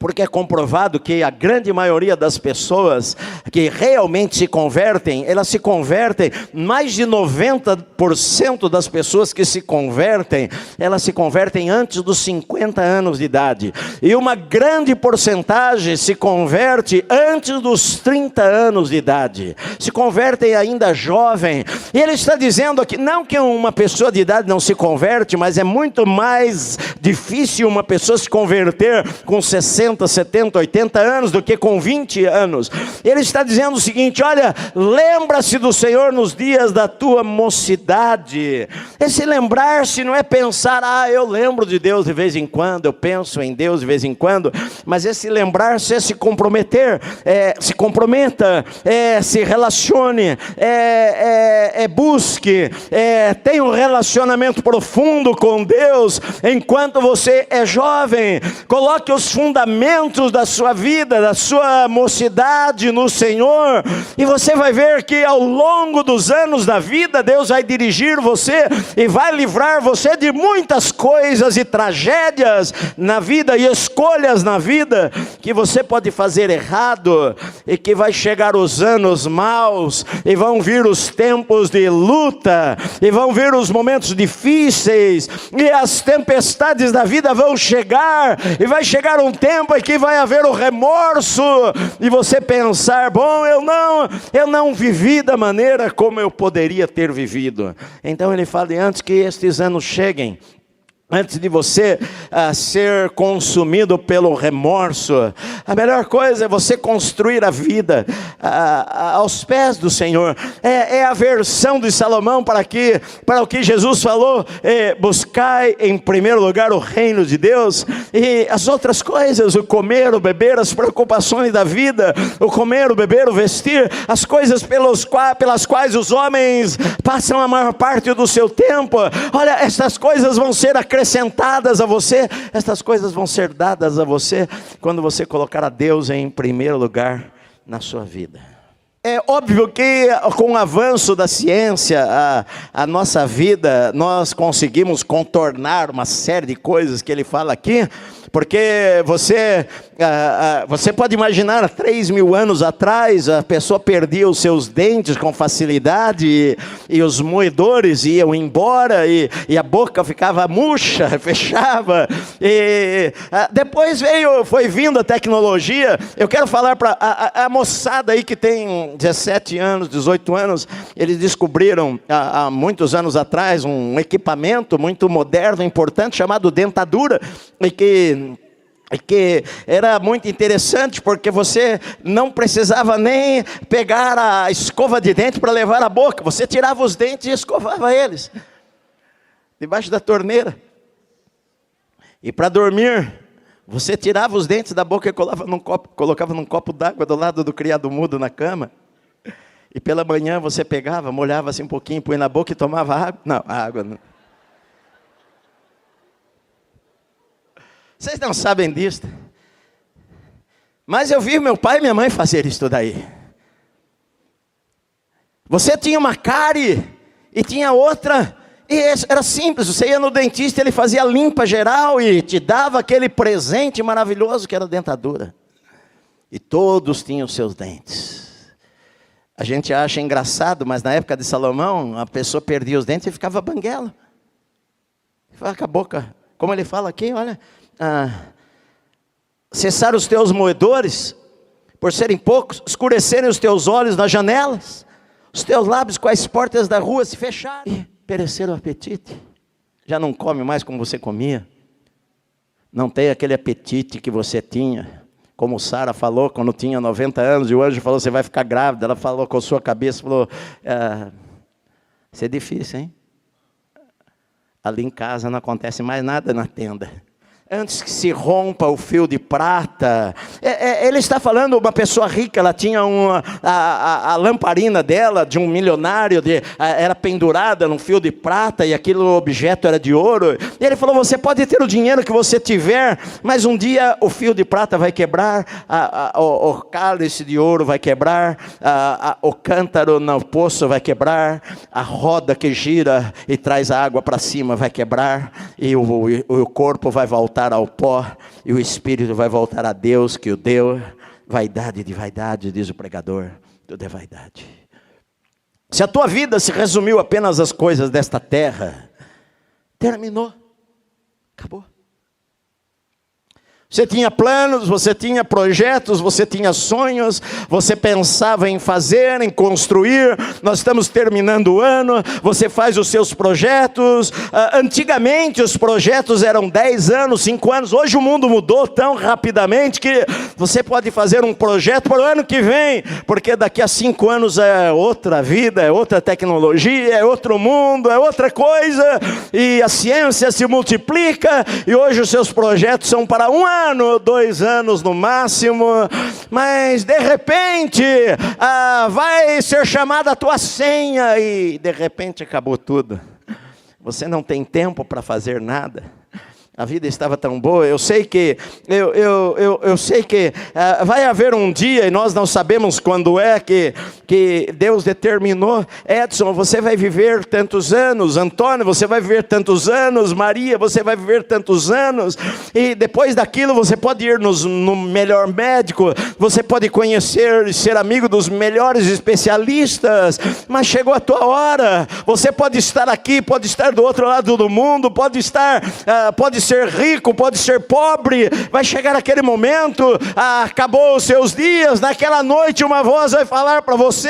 porque é comprovado que a grande maioria das pessoas que realmente se convertem, elas se convertem, mais de 90% das pessoas que se convertem, elas se convertem antes dos 50 anos de idade, e uma grande porcentagem se converte antes dos 30 anos de idade, se convertem ainda jovem. E ele está dizendo aqui, não que uma pessoa de idade não se converte, mas é muito mais difícil uma pessoa se converter com 60, 70, 80 anos do que com 20 anos. Ele está dizendo o seguinte: olha, lembra-se do Senhor nos dias da tua mocidade. Esse lembrar-se não é pensar, eu lembro de Deus de vez em quando, eu penso em Deus de vez em quando, mas esse lembrar-se é se comprometer, se comprometa, se relacione, busque, tenha um relacionamento profundo com Deus enquanto você é jovem. Coloque os fundamentos da sua vida, da sua mocidade no Senhor, e você vai ver que ao longo dos anos da vida, Deus vai dirigir você e vai livrar você de muitas coisas e tragédias na vida e escolhas na vida que você pode fazer errado, e que vai chegar os anos maus, e vão vir os tempos de luta, e vão vir os momentos difíceis, e as tempestades da vida vão chegar, e vai chegar um tempo em que vai haver o remorso, e você pensar, bom, eu não vivi da maneira como eu poderia ter vivido. Então ele fala, antes que estes anos cheguem, antes de você ser consumido pelo remorso, a melhor coisa é você construir a vida aos pés do Senhor. É a versão de Salomão para o que Jesus falou: buscai em primeiro lugar o reino de Deus, e as outras coisas, o comer, o beber, as preocupações da vida, o comer, o beber, o vestir, as coisas pelas quais os homens passam a maior parte do seu tempo. Olha, essas coisas vão ser acrescentadas a você, estas coisas vão ser dadas a você quando você colocar a Deus em primeiro lugar na sua vida. É óbvio que com o avanço da ciência, a nossa vida, nós conseguimos contornar uma série de coisas que ele fala aqui, porque você pode imaginar, 3.000 anos atrás, a pessoa perdia os seus dentes com facilidade, e os moedores iam embora, e a boca ficava murcha, fechava, e depois foi vindo a tecnologia. Eu quero falar para a moçada aí que tem 17 anos, 18 anos, eles descobriram há muitos anos atrás um equipamento muito moderno, importante, chamado dentadura, e que era muito interessante, porque você não precisava nem pegar a escova de dente para levar à boca, você tirava os dentes e escovava eles debaixo da torneira. E para dormir, você tirava os dentes da boca e colocava num copo d'água do lado do criado mudo na cama, e pela manhã você pegava, molhava assim um pouquinho, põe na boca e tomava água. Não, água não. Vocês não sabem disso, mas eu vi meu pai e minha mãe fazer isso daí. Você tinha uma cárie e tinha outra, e era simples, você ia no dentista, ele fazia a limpa geral e te dava aquele presente maravilhoso que era a dentadura. E todos tinham seus dentes. A gente acha engraçado, mas na época de Salomão, a pessoa perdia os dentes e ficava banguela. Ficava com a boca, como ele fala aqui, olha... cessar os teus moedores, por serem poucos, escurecerem os teus olhos nas janelas, os teus lábios com as portas da rua se fecharem, e perecer o apetite, já não come mais como você comia, não tem aquele apetite que você tinha, como Sara falou quando tinha 90 anos, e o anjo falou, você vai ficar grávida, ela falou com a sua cabeça, falou, isso é difícil, hein? Ali em casa não acontece mais nada na tenda. Antes que se rompa o fio de prata, ele está falando, uma pessoa rica, ela tinha a lamparina dela, de um milionário, era pendurada num fio de prata, e aquele objeto era de ouro, e ele falou, você pode ter o dinheiro que você tiver, mas um dia o fio de prata vai quebrar, o cálice de ouro vai quebrar, o cântaro no poço vai quebrar, a roda que gira e traz a água para cima vai quebrar, e o corpo vai voltar voltar ao pó, e o espírito vai voltar a Deus que o deu. Vaidade de vaidade, diz o pregador, tudo é vaidade. Se a tua vida se resumiu apenas às coisas desta terra, terminou, acabou. Você tinha planos, você tinha projetos, você tinha sonhos, você pensava em fazer, em construir. Nós estamos terminando o ano, você faz os seus projetos. Antigamente os projetos eram 10 anos, 5 anos. Hoje o mundo mudou tão rapidamente que você pode fazer um projeto para o ano que vem, porque daqui a 5 anos é outra vida, é outra tecnologia, é outro mundo, é outra coisa. E a ciência se multiplica e hoje os seus projetos são para um ano, 2 anos no máximo, mas de repente vai ser chamada a tua senha e de repente acabou tudo. Você não tem tempo para fazer nada. A vida estava tão boa. Eu sei que vai haver um dia, e nós não sabemos quando é, que Deus determinou. Edson, você vai viver tantos anos. Antônio, você vai viver tantos anos. Maria, você vai viver tantos anos. E depois daquilo você pode ir no melhor médico, você pode conhecer e ser amigo dos melhores especialistas, mas chegou a tua hora. Você pode estar aqui, pode estar do outro lado do mundo, pode ser rico, pode ser pobre. Vai chegar aquele momento, acabou os seus dias. Naquela noite uma voz vai falar para você: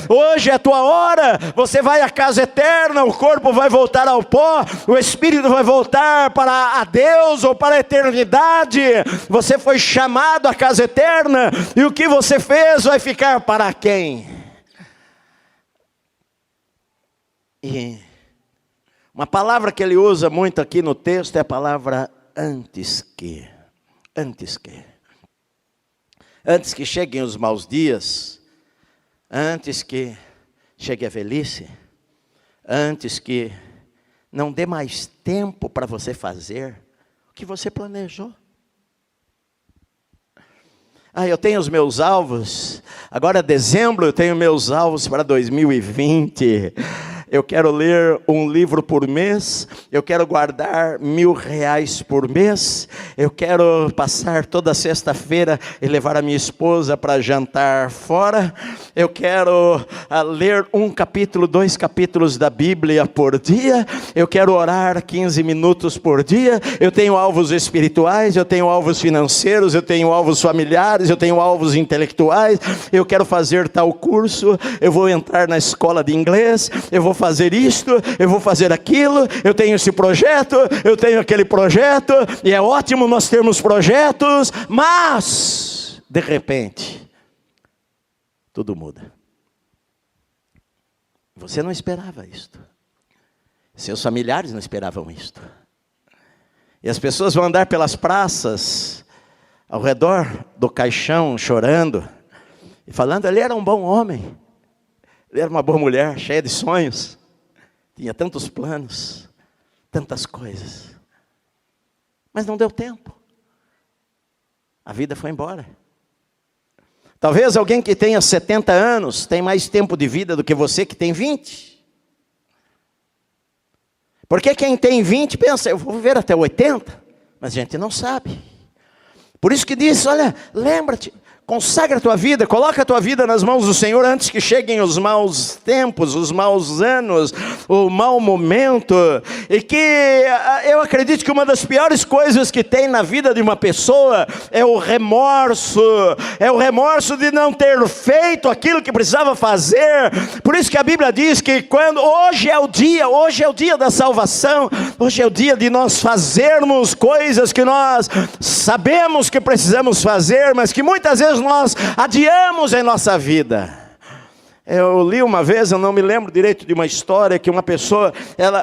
hoje é a tua hora. Você vai à casa eterna, o corpo vai voltar ao pó, o espírito vai voltar para a Deus ou para a eternidade. Você foi chamado à casa eterna, e o que você fez vai ficar para quem? E uma palavra que ele usa muito aqui no texto é a palavra antes que. Antes que. Antes que cheguem os maus dias, antes que chegue a velhice, antes que não dê mais tempo para você fazer o que você planejou. Eu tenho os meus alvos, agora dezembro eu tenho meus alvos para 2020. Eu quero ler um livro por mês, eu quero guardar R$1.000 por mês, eu quero passar toda sexta-feira e levar a minha esposa para jantar fora, eu quero ler 1 capítulo, 2 capítulos da Bíblia por dia, eu quero orar 15 minutos por dia. Eu tenho alvos espirituais, eu tenho alvos financeiros, eu tenho alvos familiares, eu tenho alvos intelectuais. Eu quero fazer tal curso, eu vou entrar na escola de inglês, eu vou fazer isto, eu vou fazer aquilo, eu tenho esse projeto, eu tenho aquele projeto, e é ótimo nós termos projetos, mas de repente tudo muda. Você não esperava isto, seus familiares não esperavam isto, e as pessoas vão andar pelas praças ao redor do caixão chorando e falando: ele era um bom homem, ele era uma boa mulher, cheia de sonhos, tinha tantos planos, tantas coisas, mas não deu tempo, a vida foi embora. Talvez alguém que tenha 70 anos tem mais tempo de vida do que você que tem 20. Porque quem tem 20 pensa: eu vou viver até 80, mas a gente não sabe. Por isso que diz: olha, lembra-te, consagra a tua vida, coloca a tua vida nas mãos do Senhor antes que cheguem os maus tempos, os maus anos, o mau momento. E que eu acredito que uma das piores coisas que tem na vida de uma pessoa é o remorso de não ter feito aquilo que precisava fazer. Por isso que a Bíblia diz que hoje é o dia da salvação, hoje é o dia de nós fazermos coisas que nós sabemos que precisamos fazer, mas que muitas vezes nós adiamos em nossa vida. Eu li uma vez, eu não me lembro direito de uma história, que uma pessoa,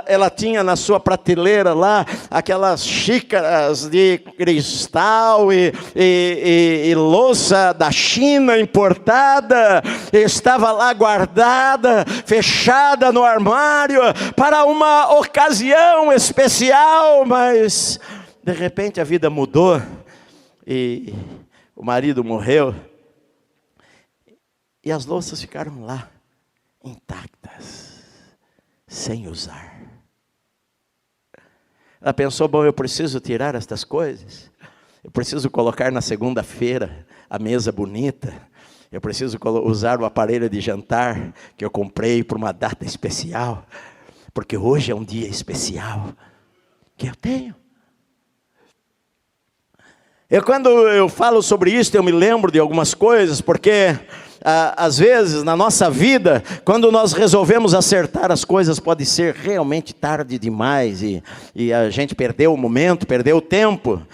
ela tinha na sua prateleira lá aquelas xícaras de cristal e louça da China importada, estava lá guardada, fechada no armário para uma ocasião especial, mas de repente a vida mudou e o marido morreu, e as louças ficaram lá, intactas, sem usar. Ela pensou, bom, eu preciso tirar estas coisas. Eu preciso colocar na segunda-feira a mesa bonita. Eu preciso usar o aparelho de jantar que eu comprei para uma data especial. Porque hoje é um dia especial que eu tenho. Quando eu falo sobre isso, eu me lembro de algumas coisas, porque às vezes na nossa vida, quando nós resolvemos acertar as coisas, pode ser realmente tarde demais, e a gente perdeu o momento, perdeu o tempo.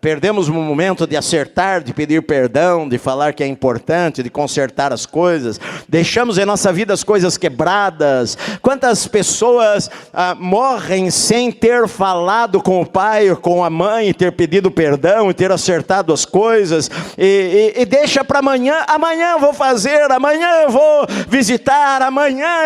Perdemos o momento de acertar, de pedir perdão, de falar que é importante, de consertar as coisas. Deixamos em nossa vida as coisas quebradas. Quantas pessoas morrem sem ter falado com o pai ou com a mãe, ter pedido perdão e ter acertado as coisas, e deixa para amanhã. Amanhã eu vou fazer, amanhã eu vou visitar, amanhã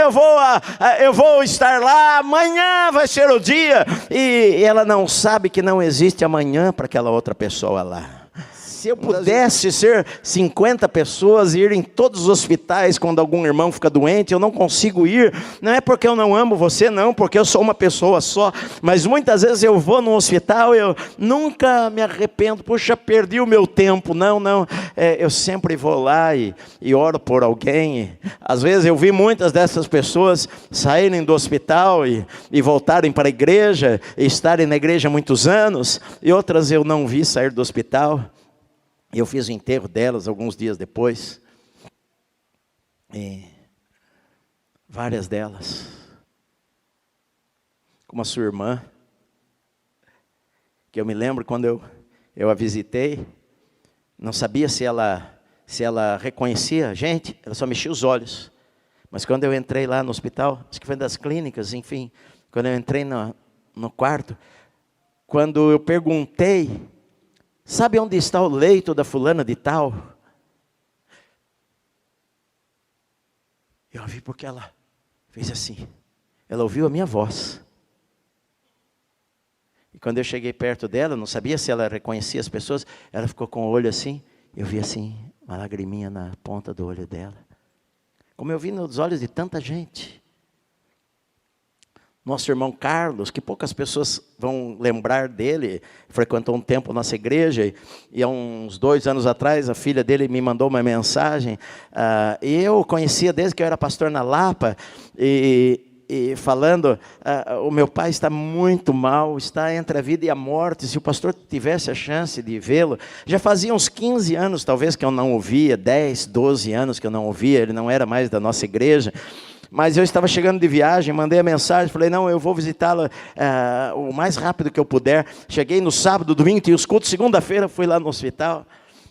eu vou estar lá, amanhã vai ser o dia, e ela não sabe que não existe amanhã para aquela outra pessoa lá. Se eu pudesse ser 50 pessoas e ir em todos os hospitais quando algum irmão fica doente, eu não consigo ir. Não é porque eu não amo você, não, porque eu sou uma pessoa só. Mas muitas vezes eu vou num hospital, eu nunca me arrependo. Puxa, perdi o meu tempo. Não. Eu sempre vou lá e oro por alguém. Às vezes eu vi muitas dessas pessoas saírem do hospital e voltarem para a igreja, e estarem na igreja há muitos anos. E outras eu não vi sair do hospital. Eu fiz o enterro delas alguns dias depois. E várias delas, como a sua irmã, que eu me lembro quando eu a visitei, não sabia se ela reconhecia a gente, ela só mexia os olhos. Mas quando eu entrei lá no hospital, acho que foi das clínicas, enfim, quando eu entrei no quarto, quando eu perguntei, sabe onde está o leito da fulana de tal? Eu vi porque ela fez assim. Ela ouviu a minha voz. E quando eu cheguei perto dela, não sabia se ela reconhecia as pessoas, ela ficou com o olho assim. Eu vi assim, uma lagriminha na ponta do olho dela. Como eu vi nos olhos de tanta gente. Nosso irmão Carlos, que poucas pessoas vão lembrar dele, frequentou um tempo a nossa igreja, e há uns 2 anos atrás, a filha dele me mandou uma mensagem, e eu conhecia desde que eu era pastor na Lapa, e falando, o meu pai está muito mal, está entre a vida e a morte, se o pastor tivesse a chance de vê-lo, já fazia uns 15 anos talvez que eu não ouvia, 10, 12 anos que eu não ouvia, ele não era mais da nossa igreja, mas eu estava chegando de viagem, mandei a mensagem, falei, não, eu vou visitá-la o mais rápido que eu puder. Cheguei no sábado, domingo, tinha os cultos, segunda-feira fui lá no hospital,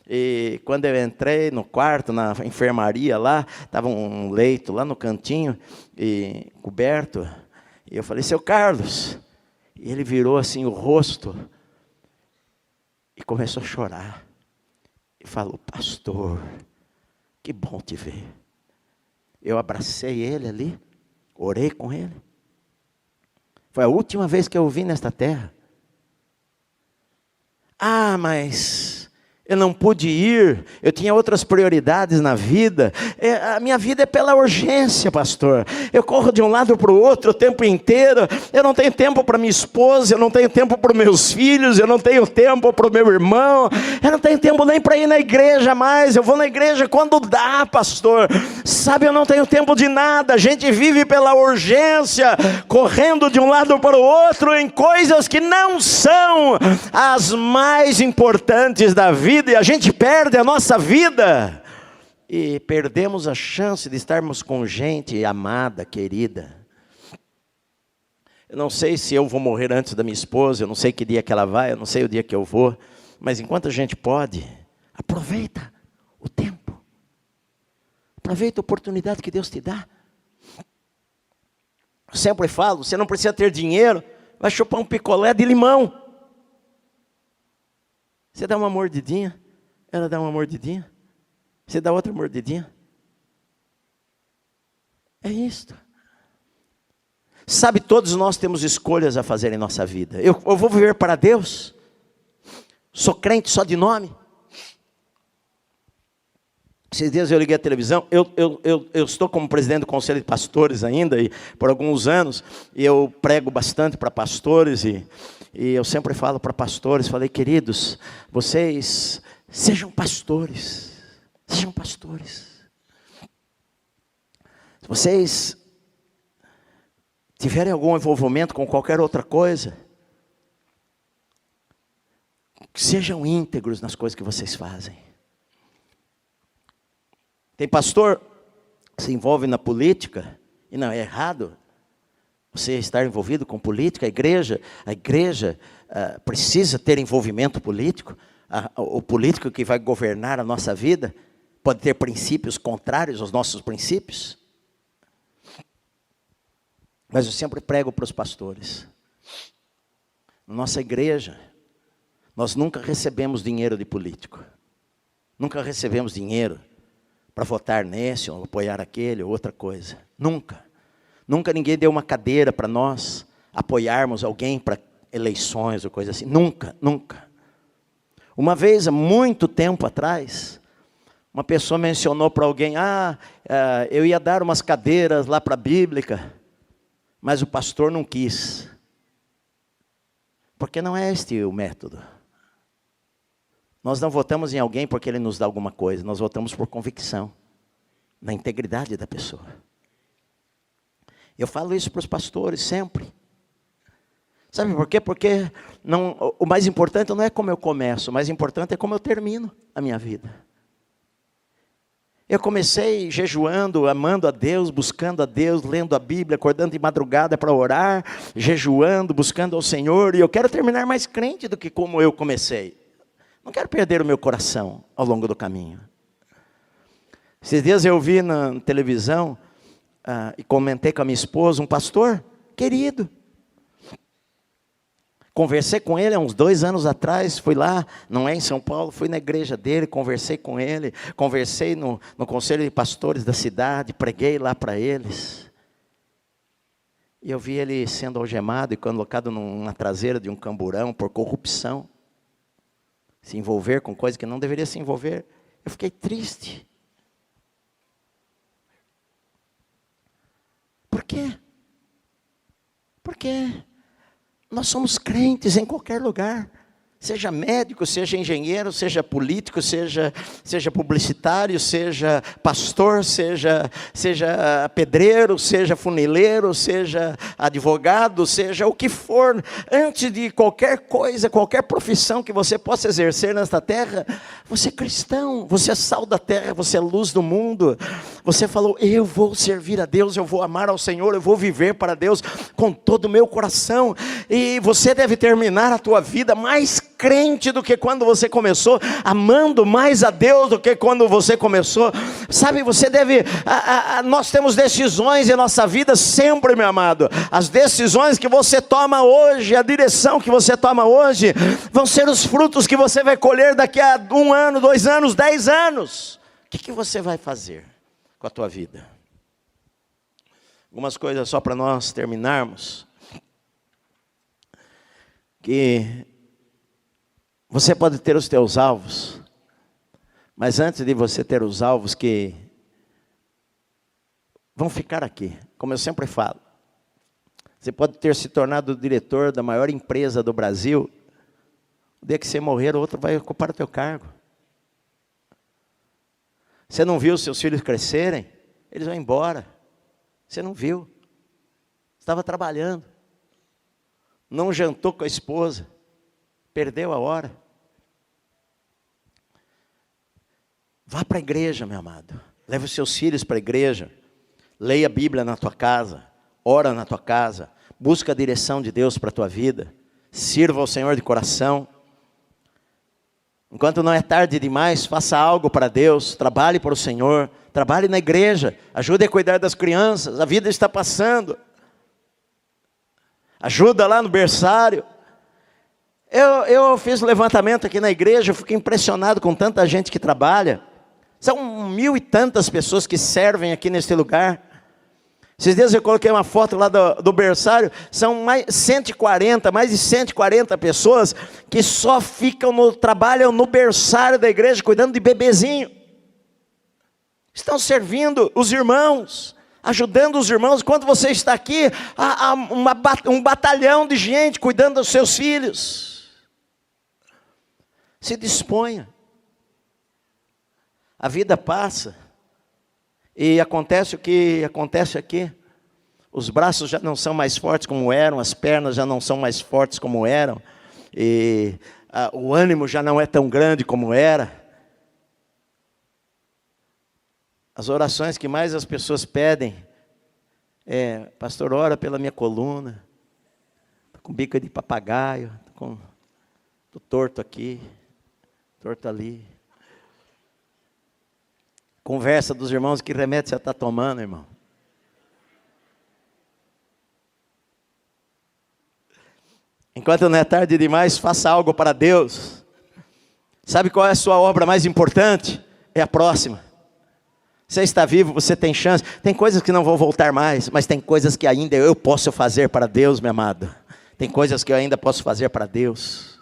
e quando eu entrei no quarto, na enfermaria lá, estava um leito lá no cantinho, e coberto, e eu falei, seu Carlos, e ele virou assim o rosto, e começou a chorar, e falou, pastor, que bom te ver. Eu abracei ele ali, orei com ele. Foi a última vez que eu o vi nesta terra. Mas eu não pude ir, eu tinha outras prioridades na vida. A minha vida é pela urgência, pastor. Eu corro de um lado para o outro o tempo inteiro. Eu não tenho tempo para minha esposa, eu não tenho tempo para os meus filhos, eu não tenho tempo para o meu irmão, eu não tenho tempo nem para ir na igreja mais. Eu vou na igreja quando dá, pastor. Sabe, eu não tenho tempo de nada. A gente vive pela urgência, correndo de um lado para o outro em coisas que não são as mais importantes da vida. E a gente perde a nossa vida e perdemos a chance de estarmos com gente amada, querida. Eu não sei se eu vou morrer antes da minha esposa, eu não sei que dia que ela vai, eu não sei o dia que eu vou, mas enquanto a gente pode, aproveita o tempo, aproveita a oportunidade que Deus te dá. Eu sempre falo, você não precisa ter dinheiro, vai chupar um picolé de limão. Você dá uma mordidinha, ela dá uma mordidinha, você dá outra mordidinha. É isto. Sabe, todos nós temos escolhas a fazer em nossa vida. Eu vou viver para Deus? Sou crente só de nome? Esses dias eu liguei a televisão, eu estou como presidente do Conselho de Pastores ainda, e por alguns anos, e eu prego bastante para pastores, e eu sempre falo para pastores, falei, queridos, vocês sejam pastores, sejam pastores. Se vocês tiverem algum envolvimento com qualquer outra coisa, sejam íntegros nas coisas que vocês fazem. Tem pastor que se envolve na política, e não é errado você estar envolvido com política. A igreja precisa ter envolvimento político. O político que vai governar a nossa vida pode ter princípios contrários aos nossos princípios. Mas eu sempre prego para os pastores. Na nossa igreja, nós nunca recebemos dinheiro de político. Nunca recebemos dinheiro para votar nesse, ou apoiar aquele, ou outra coisa. Nunca. Nunca ninguém deu uma cadeira para nós apoiarmos alguém para eleições ou coisa assim. Nunca, nunca. Uma vez, há muito tempo atrás, uma pessoa mencionou para alguém, eu ia dar umas cadeiras lá para a Bíblica, mas o pastor não quis. Porque não é este o método. Nós não votamos em alguém porque ele nos dá alguma coisa, nós votamos por convicção, na integridade da pessoa. Eu falo isso para os pastores sempre. Sabe por quê? Porque o mais importante não é como eu começo, o mais importante é como eu termino a minha vida. Eu comecei jejuando, amando a Deus, buscando a Deus, lendo a Bíblia, acordando de madrugada para orar, jejuando, buscando ao Senhor, e eu quero terminar mais crente do que como eu comecei. Não quero perder o meu coração ao longo do caminho. Esses dias eu vi na televisão, e comentei com a minha esposa, um pastor querido. Conversei com ele há uns 2 anos atrás, fui lá, não é em São Paulo, fui na igreja dele, conversei com ele, conversei no conselho de pastores da cidade, preguei lá para eles. E eu vi ele sendo algemado e colocado na traseira de um camburão por corrupção. Se envolver com coisa que não deveria se envolver. Eu fiquei triste. Por quê? Porque nós somos crentes em qualquer lugar. Seja médico, seja engenheiro, seja político, seja publicitário, seja pastor, seja pedreiro, seja funileiro, seja advogado, seja o que for. Antes de qualquer coisa, qualquer profissão que você possa exercer nesta terra, você é cristão, você é sal da terra, você é luz do mundo. Você falou, eu vou servir a Deus, eu vou amar ao Senhor, eu vou viver para Deus com todo o meu coração. E você deve terminar a tua vida mais crente do que quando você começou, amando mais a Deus do que quando você começou. Sabe, você deve, nós temos decisões em nossa vida sempre, meu amado. As decisões que você toma hoje, a direção que você toma hoje, vão ser os frutos que você vai colher daqui a 1 ano, 2 anos, 10 anos. O que você vai fazer com a tua vida? Algumas coisas só para nós terminarmos. Que você pode ter os teus alvos, mas antes de você ter os alvos que vão ficar aqui, como eu sempre falo, você pode ter se tornado o diretor da maior empresa do Brasil, o dia que você morrer, o outro vai ocupar o teu cargo. Você não viu seus filhos crescerem? Eles vão embora. Você não viu. Estava trabalhando. Não jantou com a esposa. Perdeu a hora. Vá para a igreja, meu amado. Leve os seus filhos para a igreja. Leia a Bíblia na tua casa. Ora na tua casa. Busca a direção de Deus para a tua vida. Sirva ao Senhor de coração. Enquanto não é tarde demais, faça algo para Deus. Trabalhe para o Senhor. Trabalhe na igreja. Ajude a cuidar das crianças. A vida está passando. Ajuda lá no berçário. Eu fiz um levantamento aqui na igreja, eu fiquei impressionado com tanta gente que trabalha. São 1000 e tantas pessoas que servem aqui neste lugar. Esses dias eu coloquei uma foto lá do berçário, são mais de 140 pessoas que só trabalham no berçário da igreja, cuidando de bebezinho. estão servindo os irmãos, ajudando os irmãos. Enquanto você está aqui, há um batalhão de gente cuidando dos seus filhos. Se disponha. A vida passa e acontece o que acontece aqui. Os braços já não são mais fortes como eram, as pernas já não são mais fortes como eram, e o ânimo já não é tão grande como era. As orações que mais as pessoas pedem é: pastor, ora pela minha coluna, estou com bica de papagaio, estou torto aqui, torto ali. Conversa dos irmãos, que remédio você está tomando, irmão? Enquanto não é tarde demais, faça algo para Deus. Sabe qual é a sua obra mais importante? É a próxima. Você está vivo, você tem chance. Tem coisas que não vão voltar mais, mas tem coisas que ainda eu posso fazer para Deus, meu amado. Tem coisas que eu ainda posso fazer para Deus.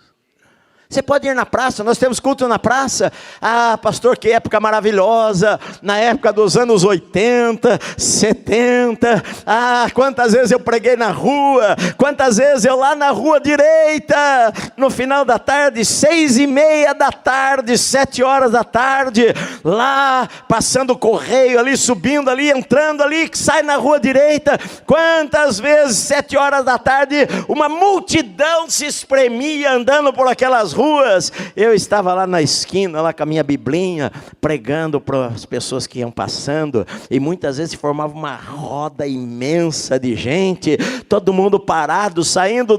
Você pode ir na praça, nós temos culto na praça. Ah, pastor, que época maravilhosa, na época dos anos 80, 70. Ah, quantas vezes eu preguei na rua, quantas vezes eu lá na rua direita, no final da tarde, 6:30 da tarde, 7 horas da tarde, lá, passando o correio ali, subindo ali, entrando ali, que sai na rua direita. Quantas vezes, 7 horas da tarde, uma multidão se espremia andando por aquelas ruas. Eu estava lá na esquina, lá com a minha biblinha, pregando para as pessoas que iam passando, e muitas vezes formava uma roda imensa de gente, todo mundo parado, saindo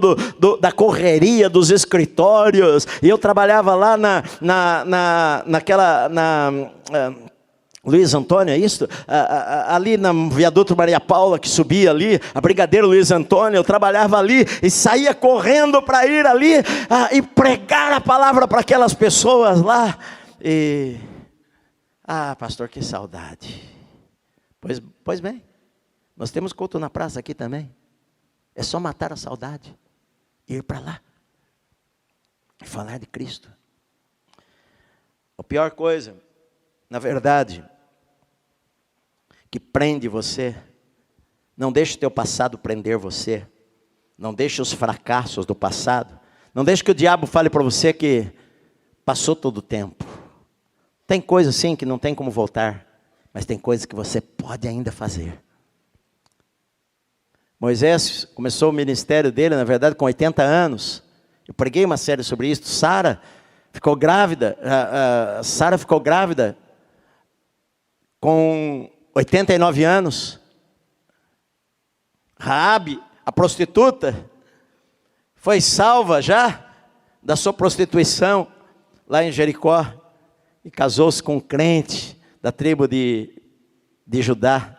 da correria dos escritórios, e eu trabalhava lá naquela Luiz Antônio, é isso? Ali no viaduto Maria Paula, que subia ali, a Brigadeiro Luiz Antônio, eu trabalhava ali, e saía correndo para ir ali, e pregar a palavra para aquelas pessoas lá, e, pastor, que saudade. Pois bem, nós temos culto na praça aqui também, é só matar a saudade, ir para lá, e falar de Cristo. A pior coisa, na verdade, que prende você, não deixe o teu passado prender você, não deixe os fracassos do passado, não deixe que o diabo fale para você que passou todo o tempo. Tem coisas sim que não tem como voltar, mas tem coisas que você pode ainda fazer. Moisés começou o ministério dele, na verdade, com 80 anos, eu preguei uma série sobre isso. Sara ficou grávida, Sara ficou grávida com 89 anos. Raabe, a prostituta, foi salva já da sua prostituição lá em Jericó, e casou-se com um crente da tribo de Judá.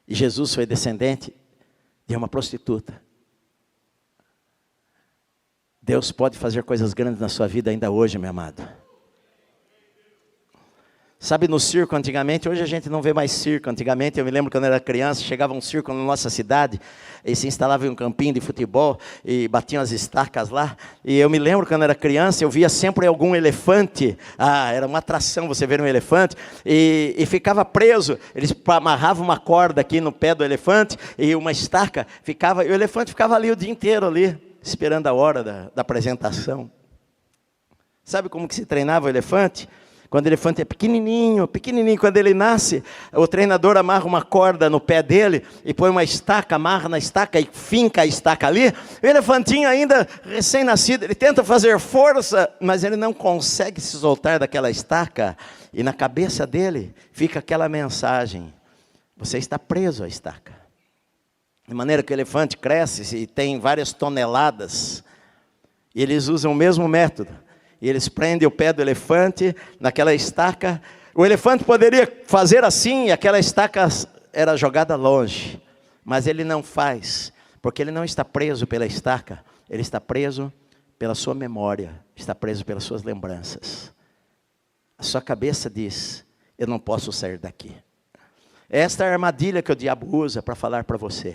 E Jesus foi descendente de uma prostituta. Deus pode fazer coisas grandes na sua vida ainda hoje, meu amado. Sabe, no circo antigamente, hoje a gente não vê mais circo. Antigamente, eu me lembro quando eu era criança, chegava um circo na nossa cidade, e se instalava em um campinho de futebol, e batiam as estacas lá, e eu me lembro quando eu era criança, eu via sempre algum elefante, era uma atração você ver um elefante, e ficava preso, eles amarravam uma corda aqui no pé do elefante, e uma estaca, e o elefante ficava ali o dia inteiro ali, esperando a hora da apresentação. Sabe como que se treinava o elefante? Quando o elefante é pequenininho, quando ele nasce, o treinador amarra uma corda no pé dele e põe uma estaca, amarra na estaca e finca a estaca ali. O elefantinho ainda recém-nascido, ele tenta fazer força, mas ele não consegue se soltar daquela estaca. E na cabeça dele fica aquela mensagem: você está preso à estaca. De maneira que o elefante cresce e tem várias toneladas, e eles usam o mesmo método. E eles prendem o pé do elefante naquela estaca. O elefante poderia fazer assim, e aquela estaca era jogada longe. Mas ele não faz, porque ele não está preso pela estaca. Ele está preso pela sua memória, está preso pelas suas lembranças. A sua cabeça diz: eu não posso sair daqui. Esta é a armadilha que o diabo usa para falar para você.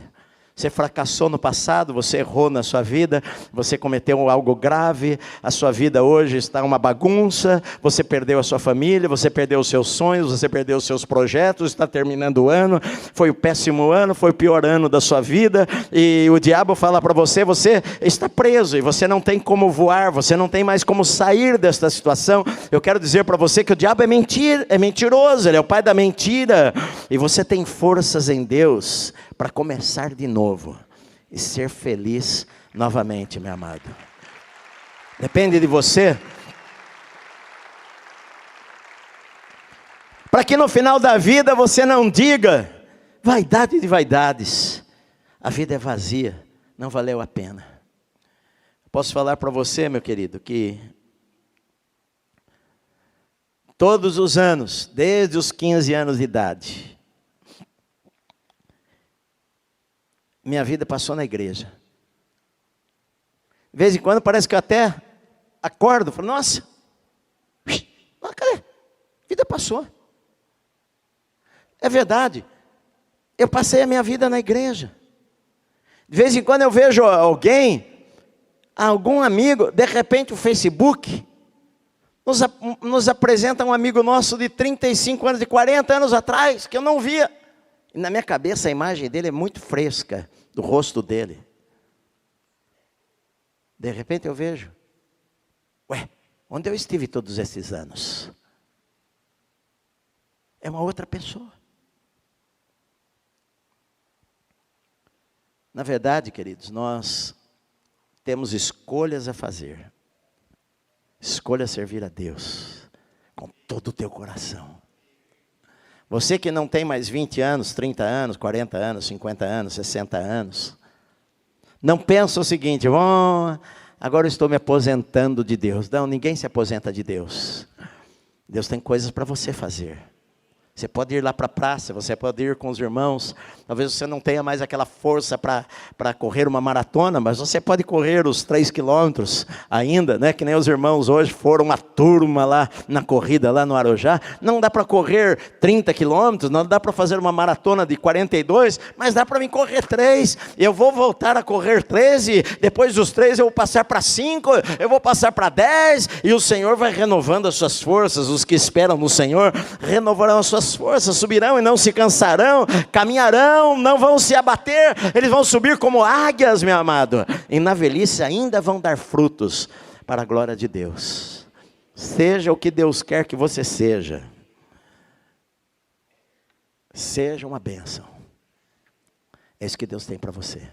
Você fracassou no passado, você errou na sua vida, você cometeu algo grave, a sua vida hoje está uma bagunça, você perdeu a sua família, você perdeu os seus sonhos, você perdeu os seus projetos, está terminando o ano, foi o péssimo ano, foi o pior ano da sua vida, e o diabo fala para você, você está preso, e você não tem como voar, você não tem mais como sair desta situação. Eu quero dizer para você que o diabo é mentiroso, ele é o pai da mentira, e você tem forças em Deus para começar de novo e ser feliz novamente, meu amado. Depende de você. Para que no final da vida você não diga, vaidade de vaidades, a vida é vazia, não valeu a pena. Posso falar para você, meu querido, que todos os anos, desde os 15 anos de idade, minha vida passou na igreja. De vez em quando parece que eu até acordo, falo, nossa, cadê? A vida passou. É verdade, eu passei a minha vida na igreja. De vez em quando eu vejo alguém, algum amigo, de repente o Facebook nos apresenta um amigo nosso de 35 anos, de 40 anos atrás, que eu não via. E na minha cabeça a imagem dele é muito fresca, do rosto dele. De repente eu vejo, onde eu estive todos esses anos? É uma outra pessoa. Na verdade, queridos, nós temos escolhas a fazer. Escolha servir a Deus com todo o teu coração. Você que não tem mais 20 anos, 30 anos, 40 anos, 50 anos, 60 anos, não pensa o seguinte, agora eu estou me aposentando de Deus. Não, ninguém se aposenta de Deus. Deus tem coisas para você fazer. Você pode ir lá para a praça, você pode ir com os irmãos. Talvez você não tenha mais aquela força para correr uma maratona, mas você pode correr os 3 quilômetros ainda, né? Que nem os irmãos hoje foram uma turma lá na corrida, lá no Arujá. Não dá para correr 30 quilômetros, não dá para fazer uma maratona de 42, mas dá para mim correr 3. Eu vou voltar a correr 13, depois dos 3 eu vou passar para 5, eu vou passar para 10, e o Senhor vai renovando as suas forças. Os que esperam no Senhor renovarão as suas forças, subirão e não se cansarão, caminharão, não vão se abater, eles vão subir como águias, meu amado, e na velhice ainda vão dar frutos para a glória de Deus. Seja o que Deus quer que você seja, seja uma bênção. É isso que Deus tem para você.